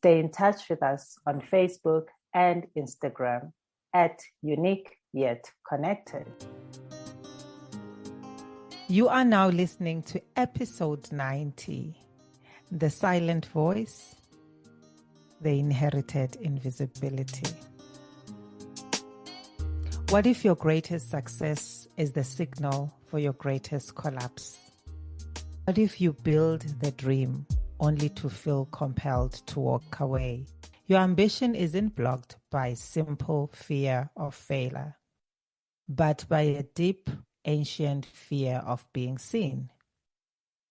Stay in touch with us on Facebook and Instagram at Younique yet Connected. You are now listening to episode 90, The Silent Voice, The Inherited Invisibility. What if your greatest success is the signal for your greatest collapse? What if you build the dream only to feel compelled to walk away? Your ambition isn't blocked by simple fear of failure, but by a deep, ancient fear of being seen.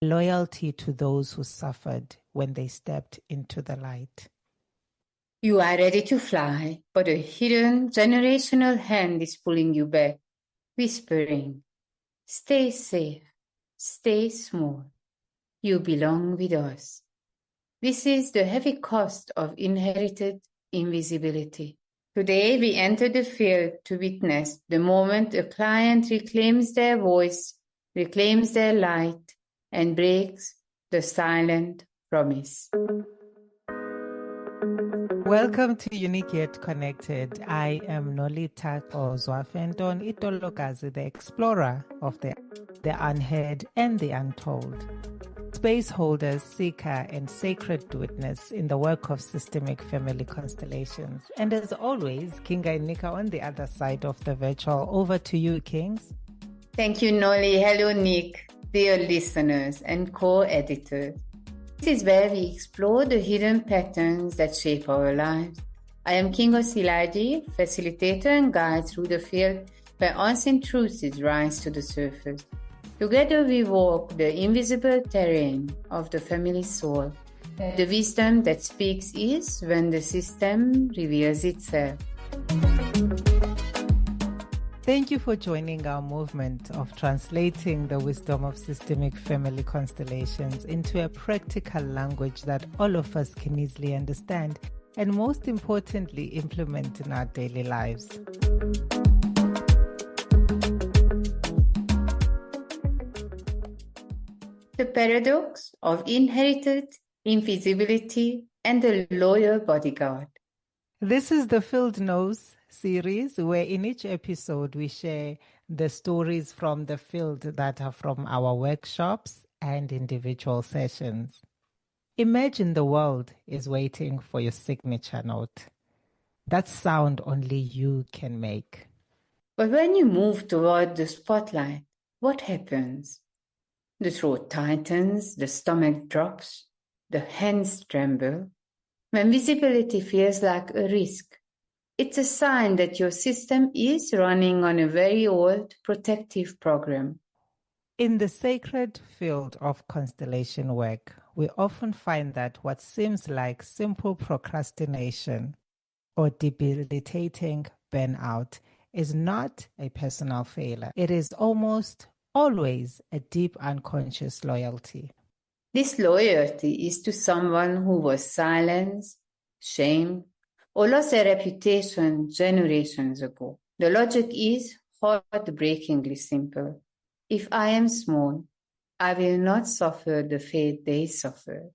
Loyalty to those who suffered when they stepped into the light. You are ready to fly, but a hidden generational hand is pulling you back, whispering, "Stay safe, stay small. You belong with us." This is the heavy cost of inherited invisibility. Today, we enter the field to witness the moment a client reclaims their voice, reclaims their light, and breaks the silent promise. Welcome to Younique Yet Connected. I am Nolitha Zwafenton Itolokazi, the explorer of the unheard and the untold. Space holder, seeker, and sacred witness in the work of Systemic Family Constellations. And as always, Kinga and Nika on the other side of the virtual. Over to you, Kings. Thank you, Noli. Hello, Nick, dear listeners and co-editors. This is where we explore the hidden patterns that shape our lives. I am Kinga Silaji, facilitator and guide through the field where unseen truths rise to the surface. Together we walk the invisible terrain of the family soul. The wisdom that speaks is when the system reveals itself. Thank you for joining our movement of translating the wisdom of Systemic Family Constellations into a practical language that all of us can easily understand and, most importantly, implement in our daily lives. The paradox of inherited invisibility and the loyal bodyguard. This is the Field Knows series, where in each episode we share the stories from the field that are from our workshops and individual sessions. Imagine the world is waiting for your signature note. That sound only you can make. But when you move toward the spotlight, what happens? The throat tightens, the stomach drops, the hands tremble. When visibility feels like a risk, it's a sign that your system is running on a very old protective program. In the sacred field of constellation work, we often find that what seems like simple procrastination or debilitating burnout is not a personal failure. It is almost always a deep unconscious loyalty. This loyalty is to someone who was silenced, shamed, or lost their reputation generations ago. The logic is heartbreakingly simple. If I am small, I will not suffer the fate they suffered.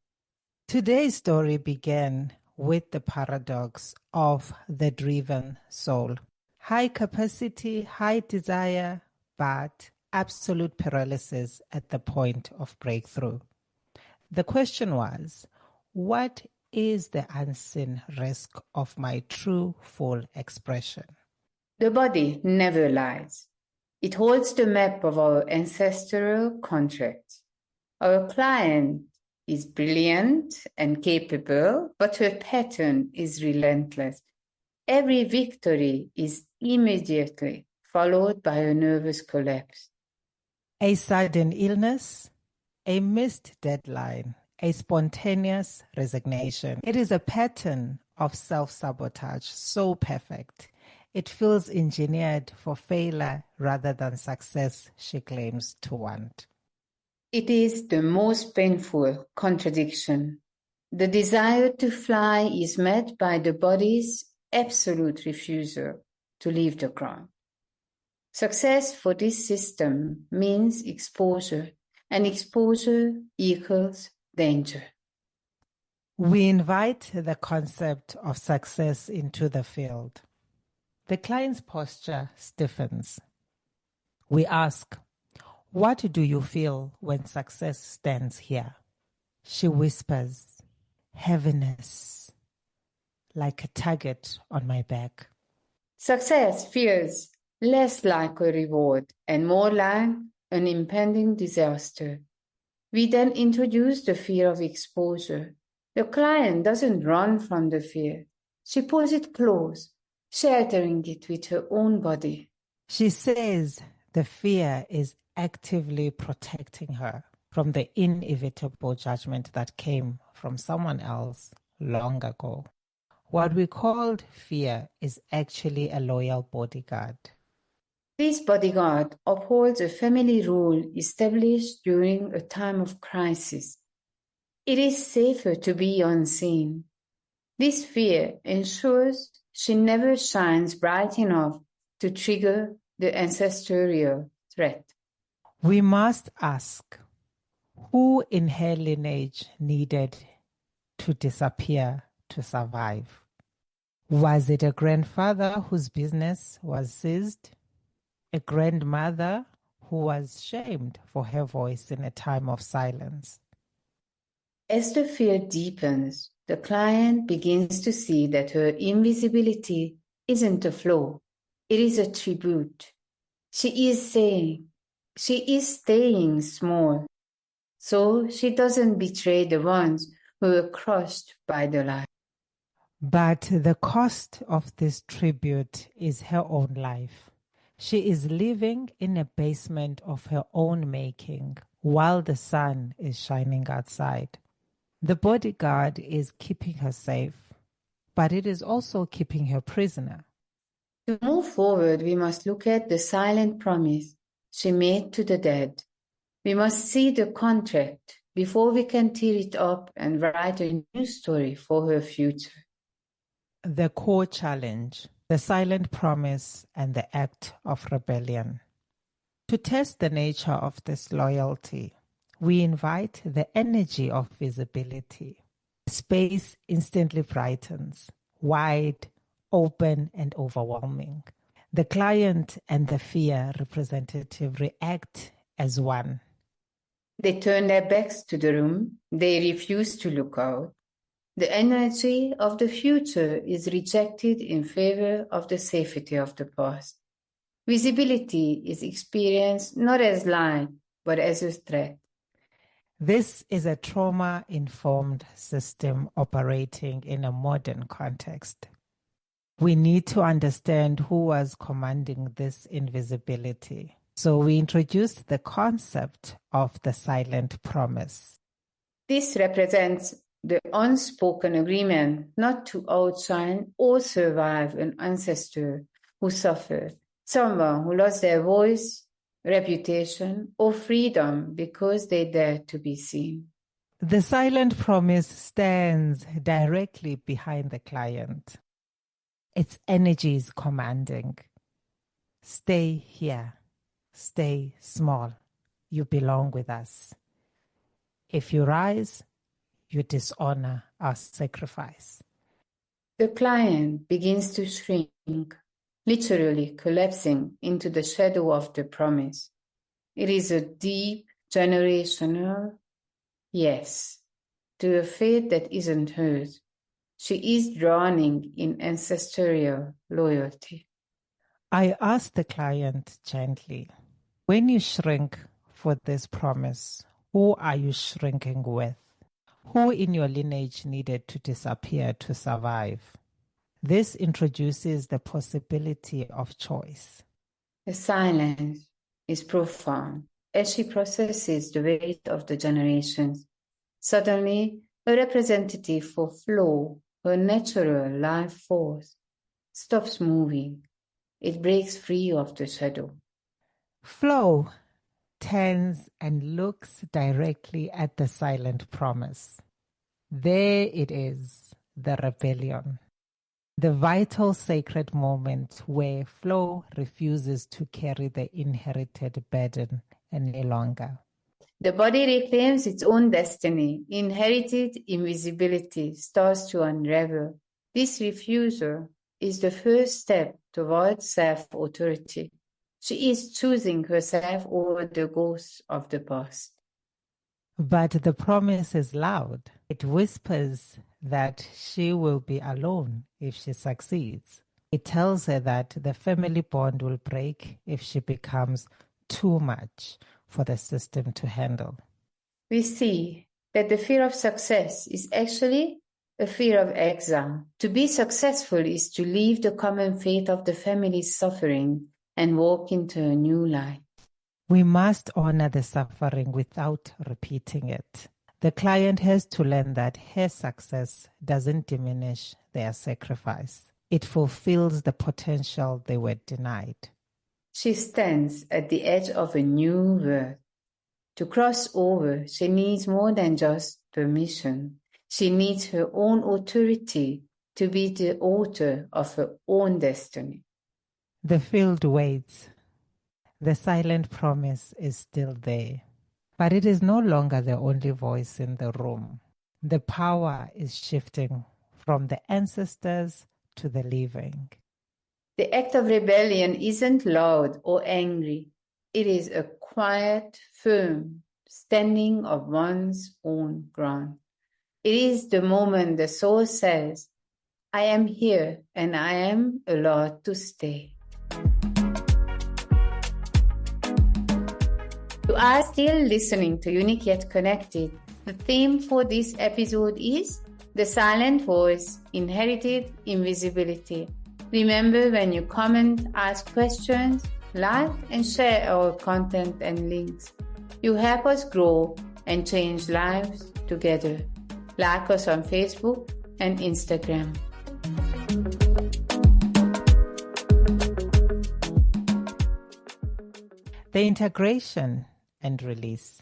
Today's story began with the paradox of the driven soul. High capacity, high desire, but absolute paralysis at the point of breakthrough. The question was, what is the unseen risk of my true full expression? The body never lies. It holds the map of our ancestral contract. Our client is brilliant and capable, but her pattern is relentless. Every victory is immediately followed by a nervous collapse. A sudden illness, a missed deadline, a spontaneous resignation. It is a pattern of self-sabotage so perfect. It feels engineered for failure rather than success she claims to want. It is the most painful contradiction. The desire to fly is met by the body's absolute refusal to leave the ground. Success for this system means exposure, and exposure equals danger. We invite the concept of success into the field. The client's posture stiffens. We ask, "What do you feel when success stands here?" She whispers, "Heaviness, like a target on my back." Success feels less like a reward and more like an impending disaster. We then introduce the fear of exposure. The client doesn't run from the fear. She pulls it close, sheltering it with her own body. She says the fear is actively protecting her from the inevitable judgment that came from someone else long ago. What we called fear is actually a loyal bodyguard. This bodyguard upholds a family rule established during a time of crisis. It is safer to be unseen. This fear ensures she never shines bright enough to trigger the ancestral threat. We must ask, who in her lineage needed to disappear to survive? Was it a grandfather whose business was seized? A grandmother who was shamed for her voice in a time of silence? As the fear deepens, the client begins to see that her invisibility isn't a flaw, it is a tribute. She is staying small, so she doesn't betray the ones who were crushed by the light. But the cost of this tribute is her own life. She is living in a basement of her own making while the sun is shining outside. The bodyguard is keeping her safe, but it is also keeping her prisoner. To move forward, we must look at the silent promise she made to the dead. We must see the contract before we can tear it up and write a new story for her future. The core challenge, the silent promise, and the act of rebellion. To test the nature of this loyalty, we invite the energy of visibility. Space instantly brightens, wide, open, and overwhelming. The client and the fear representative react as one. They turn their backs to the room. They refuse to look out. The energy of the future is rejected in favor of the safety of the past. Visibility is experienced not as light, but as a threat. This is a trauma-informed system operating in a modern context. We need to understand who was commanding this invisibility. So we introduced the concept of the silent promise. This represents the unspoken agreement not to outshine or survive an ancestor who suffered, someone who lost their voice, reputation, or freedom because they dared to be seen. The silent promise stands directly behind the client. Its energy is commanding. Stay here. Stay small. You belong with us. If you rise, you dishonor our sacrifice. The client begins to shrink, literally collapsing into the shadow of the promise. It is a deep, generational yes to a faith that isn't hers. She is drowning in ancestral loyalty. I ask the client gently, when you shrink for this promise, who are you shrinking with? Who in your lineage needed to disappear to survive? This introduces the possibility of choice. The silence is profound as she processes the weight of the generations. Suddenly, a representative for flow, her natural life force, stops moving. It breaks free of the shadow. Flow turns and looks directly at the silent promise. There it is, the rebellion. The vital sacred moment where flow refuses to carry the inherited burden any longer. The body reclaims its own destiny. Inherited invisibility starts to unravel. This refusal is the first step towards self-authority. She is choosing herself over the ghosts of the past. But the promise is loud. It whispers that she will be alone if she succeeds. It tells her that the family bond will break if she becomes too much for the system to handle. We see that the fear of success is actually a fear of exile. To be successful is to leave the common fate of the family's suffering and walk into a new life. We must honor the suffering without repeating it. The client has to learn that her success doesn't diminish their sacrifice. It fulfills the potential they were denied. She stands at the edge of a new world. To cross over, she needs more than just permission. She needs her own authority to be the author of her own destiny. The field waits. The silent promise is still there, but it is no longer the only voice in the room. The power is shifting from the ancestors to the living. The act of rebellion isn't loud or angry. It is a quiet, firm standing of one's own ground. It is the moment the soul says, I am here and I am allowed to stay. You are still listening to Younique Yet Connected. The theme for this episode is The Silent Voice, Inherited Invisibility. Remember, when you comment, ask questions, like and share our content and links. You help us grow and change lives together. Like us on Facebook and Instagram. The integration and release,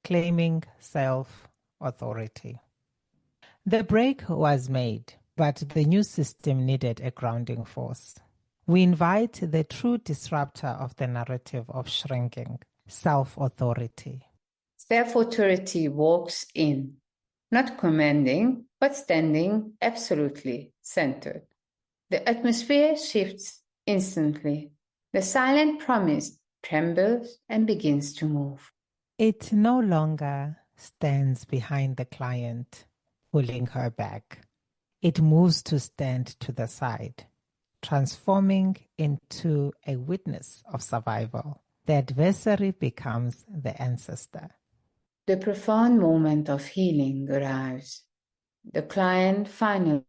claiming self-authority. The break was made, but the new system needed a grounding force. We invite the true disruptor of the narrative of shrinking, self-authority. Self-authority walks in, not commanding, but standing absolutely centered. The atmosphere shifts instantly. The silent promise trembles and begins to move. It no longer stands behind the client, pulling her back. It moves to stand to the side, transforming into a witness of survival. The adversary becomes the ancestor. The profound moment of healing arrives. The client finally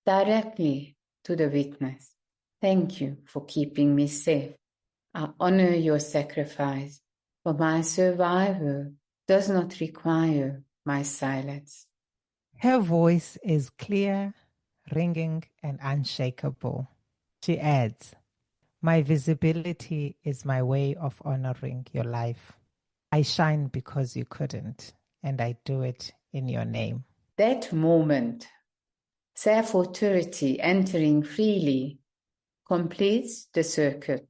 directly to the witness. Thank you for keeping me safe. I honor your sacrifice, but my survival does not require my silence. Her voice is clear, ringing, and unshakable. She adds, my visibility is my way of honoring your life. I shine because you couldn't, and I do it in your name. That moment, self-authority entering freely, completes the circuit.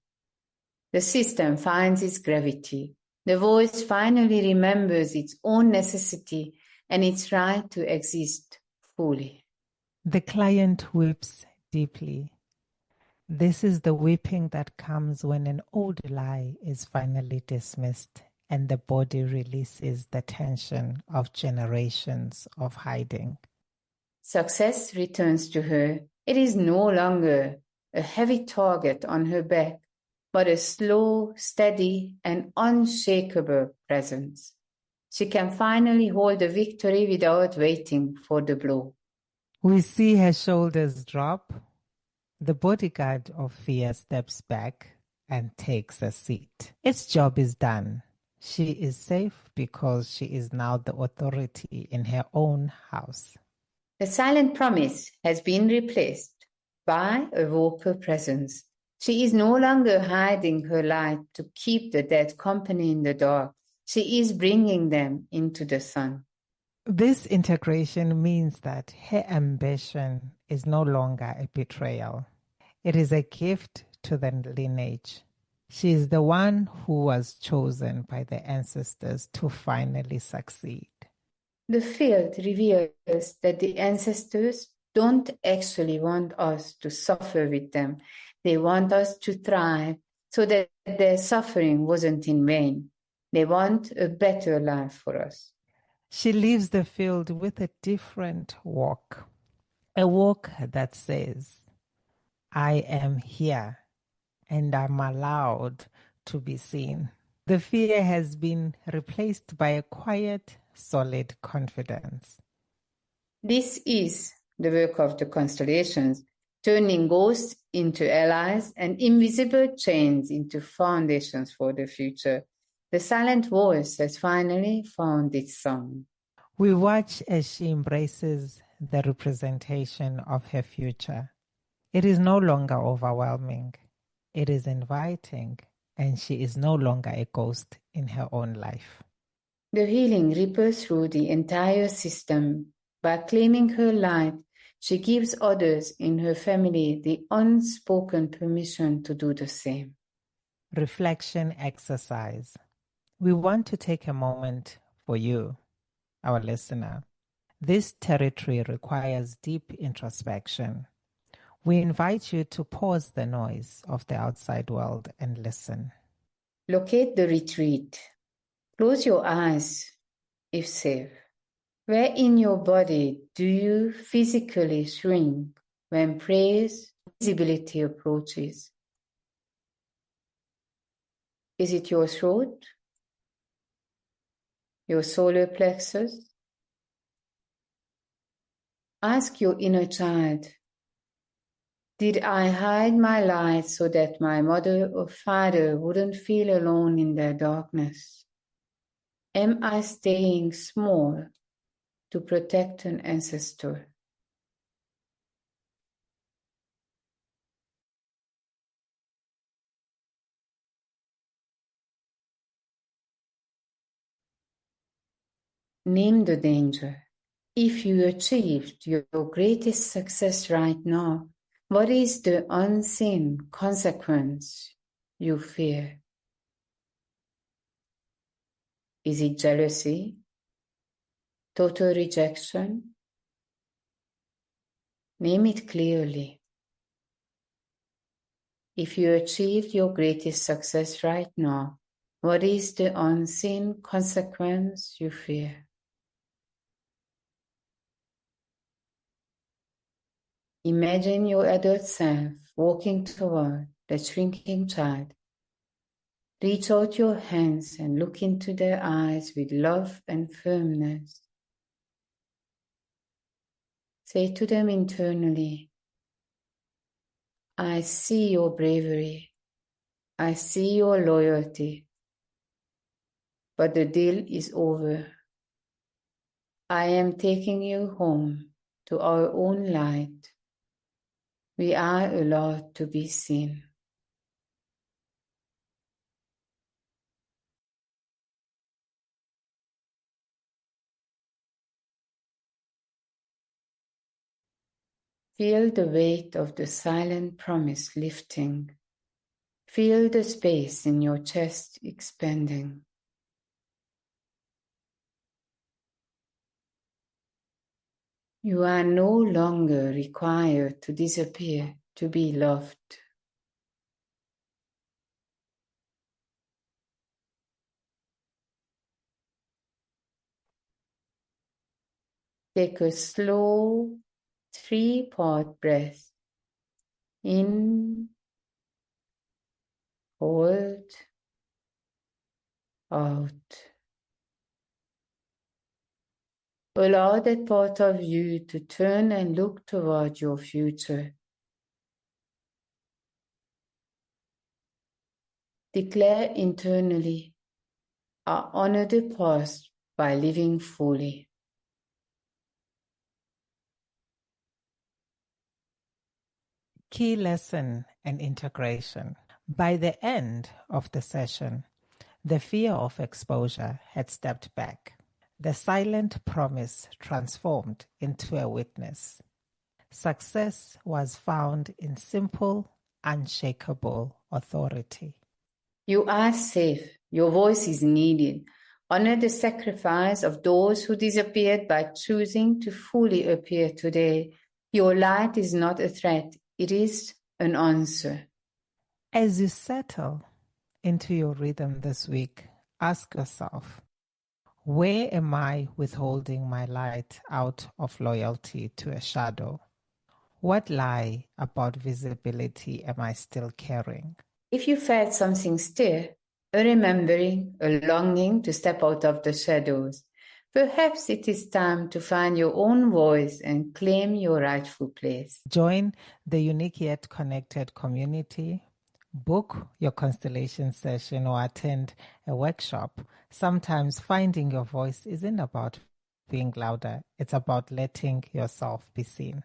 The system finds its gravity. The voice finally remembers its own necessity and its right to exist fully. The client weeps deeply. This is the weeping that comes when an old lie is finally dismissed and the body releases the tension of generations of hiding. Success returns to her. It is no longer a heavy target on her back, but a slow, steady, and unshakable presence. She can finally hold the victory without waiting for the blow. We see her shoulders drop. The bodyguard of fear steps back and takes a seat. Its job is done. She is safe because she is now the authority in her own house. The silent promise has been replaced by a vocal presence. She is no longer hiding her light to keep the dead company in the dark. She is bringing them into the sun. This integration means that her ambition is no longer a betrayal. It is a gift to the lineage. She is the one who was chosen by the ancestors to finally succeed. The field reveals that the ancestors don't actually want us to suffer with them. They want us to thrive so that their suffering wasn't in vain. They want a better life for us. She leaves the field with a different walk, a walk that says, I am here and I'm allowed to be seen. The fear has been replaced by a quiet, solid confidence. This is the work of the constellations, turning ghosts into allies and invisible chains into foundations for the future. The silent voice has finally found its song. We watch as she embraces the representation of her future. It is no longer overwhelming. It is inviting, and she is no longer a ghost in her own life. The healing ripples through the entire system. By claiming her light, she gives others in her family the unspoken permission to do the same. Reflection exercise. We want to take a moment for you, our listener. This territory requires deep introspection. We invite you to pause the noise of the outside world and listen. Locate the retreat. Close your eyes if safe. Where in your body do you physically shrink when praise visibility approaches? Is it your throat? Your solar plexus? Ask your inner child, did I hide my light so that my mother or father wouldn't feel alone in their darkness? Am I staying small to protect an ancestor? Name the danger. If you achieved your greatest success right now, what is the unseen consequence you fear? Is it jealousy? Total rejection? Name it clearly. If you achieved your greatest success right now, what is the unseen consequence you fear? Imagine your adult self walking toward the shrinking child. Reach out your hands and look into their eyes with love and firmness. Say to them internally, I see your bravery. I see your loyalty. But the deal is over. I am taking you home to our own light. We are allowed to be seen. Feel the weight of the silent promise lifting. Feel the space in your chest expanding. You are no longer required to disappear to be loved. Take a slow 3-part breath. In, hold, out. Allow that part of you to turn and look toward your future. Declare internally, I honor the past by living fully. Key lesson and integration. By the end of the session, the fear of exposure had stepped back. The silent promise transformed into a witness. Success was found in simple, unshakable authority. You are safe. Your voice is needed. Honor the sacrifice of those who disappeared by choosing to fully appear today. Your light is not a threat. It is an answer. As you settle into your rhythm this week, ask yourself, where am I withholding my light out of loyalty to a shadow? What lie about visibility am I still carrying? If you felt something stir, a remembering, a longing to step out of the shadows, perhaps it is time to find your own voice and claim your rightful place. Join the Younique Yet Connected community, book your constellation session, or attend a workshop. Sometimes finding your voice isn't about being louder, it's about letting yourself be seen.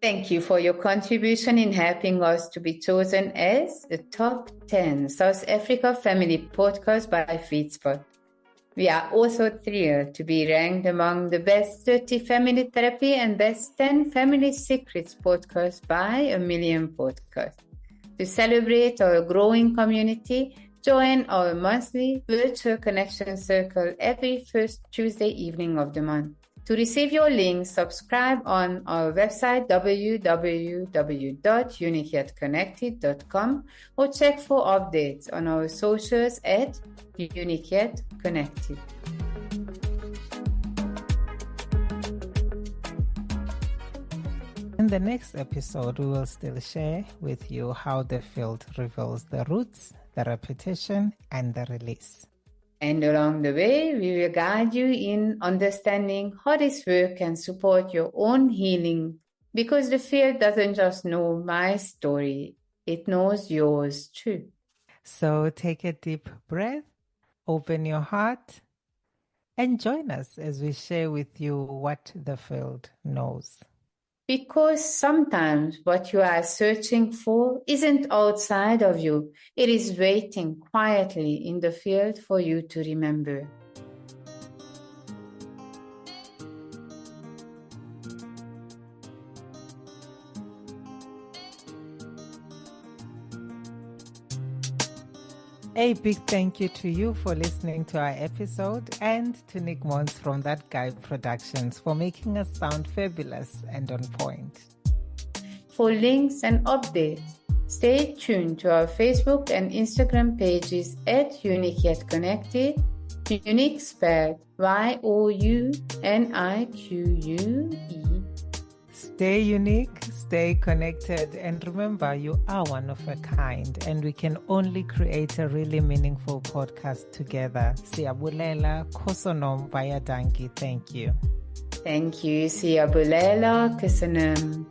Thank you for your contribution in helping us to be chosen as the top 10 South Africa Family Podcast by FeedSpot. We are also thrilled to be ranked among the best 30 family therapy and best 10 family secrets podcasts by A Million Podcasts. To celebrate our growing community, join our monthly virtual connection circle every first Tuesday evening of the month. To receive your link, subscribe on our website www.youniqueyetconnected.com or check for updates on our socials at Younique Yet Connected. In the next episode, we will still share with you how the field reveals the roots, the repetition, and the release. And along the way, we will guide you in understanding how this work can support your own healing, because the field doesn't just know my story, it knows yours too. So take a deep breath, open your heart, and join us as we share with you what the field knows. Because sometimes what you are searching for isn't outside of you. It is waiting quietly in the field for you to remember. A big thank you to you for listening to our episode, and to Nick Mons from That Guy Productions for making us sound fabulous and on point. For links and updates, stay tuned to our Facebook and Instagram pages at Younique Yet Connected, Younique spelled YOUNIQUE. Stay unique, stay connected, and remember, you are one of a kind, and we can only create a really meaningful podcast together. Siyabulela, Kosonom Vayadanki. Thank you. Thank you. Siyabulela, Kusanam.